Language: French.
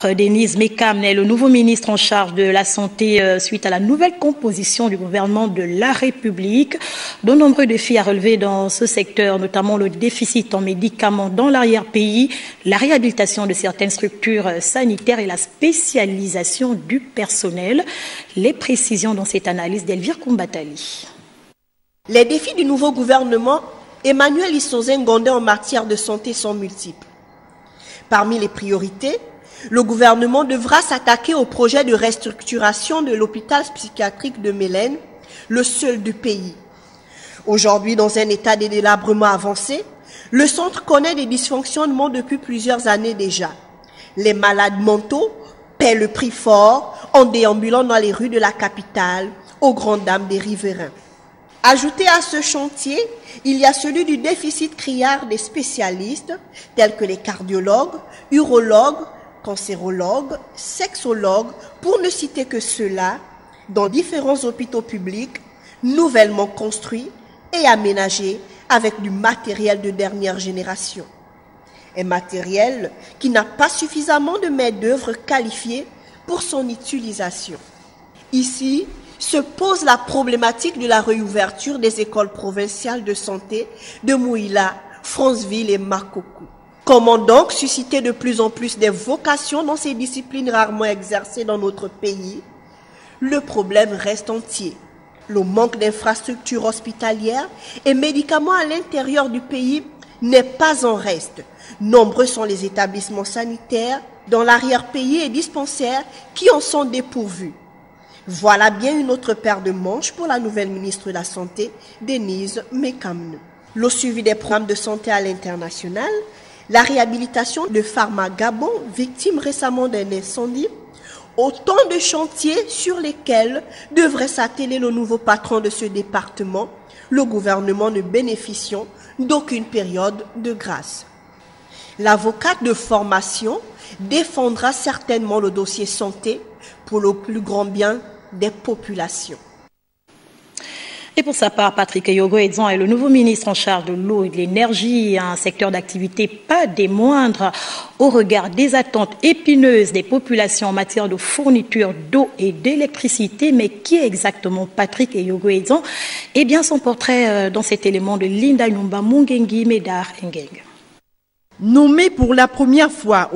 Denise Mekam est le nouveau ministre en charge de la Santé suite à la nouvelle composition du gouvernement de la République. De nombreux défis à relever dans ce secteur, notamment le déficit en médicaments dans l'arrière-pays, la réhabilitation de certaines structures sanitaires et la spécialisation du personnel. Les précisions dans cette analyse d'Elvire Koumbatali. Les défis du nouveau gouvernement, Emmanuel Issozen Ngondé en matière de santé sont multiples. Parmi les priorités, le gouvernement devra s'attaquer au projet de restructuration de l'hôpital psychiatrique de Mélène, le seul du pays. Aujourd'hui, dans un état de délabrement avancé, le centre connaît des dysfonctionnements depuis plusieurs années déjà. Les malades mentaux paient le prix fort en déambulant dans les rues de la capitale, aux grandes dames des riverains. Ajouté à ce chantier, il y a celui du déficit criard des spécialistes tels que les cardiologues, urologues, cancérologues, sexologues, pour ne citer que ceux-là, dans différents hôpitaux publics, nouvellement construits et aménagés avec du matériel de dernière génération. Un matériel qui n'a pas suffisamment de main-d'œuvre qualifiée pour son utilisation. Ici, se pose la problématique de la réouverture des écoles provinciales de santé de Mouila, Franceville et Makoko. Comment donc susciter de plus en plus des vocations dans ces disciplines rarement exercées dans notre pays? Le problème reste entier. Le manque d'infrastructures hospitalières et médicaments à l'intérieur du pays n'est pas en reste. Nombreux sont les établissements sanitaires dans l'arrière-pays et dispensaires qui en sont dépourvus. Voilà bien une autre paire de manches pour la nouvelle ministre de la Santé, Denise Mekam. Le suivi des programmes de santé à l'international, la réhabilitation de Pharma Gabon, victime récemment d'un incendie, autant de chantiers sur lesquels devrait s'atteler le nouveau patron de ce département, le gouvernement ne bénéficiant d'aucune période de grâce. L'avocate de formation défendra certainement le dossier santé pour le plus grand bien des populations. Et pour sa part, Patrick Yogo-Edzan est le nouveau ministre en charge de l'eau et de l'énergie, un secteur d'activité pas des moindres au regard des attentes épineuses des populations en matière de fourniture d'eau et d'électricité. Mais qui est exactement Patrick Yogo-Edzan? Eh bien, son portrait dans cet élément de Linda Numba Mungengi Medar Ngeng. Nommé pour la première fois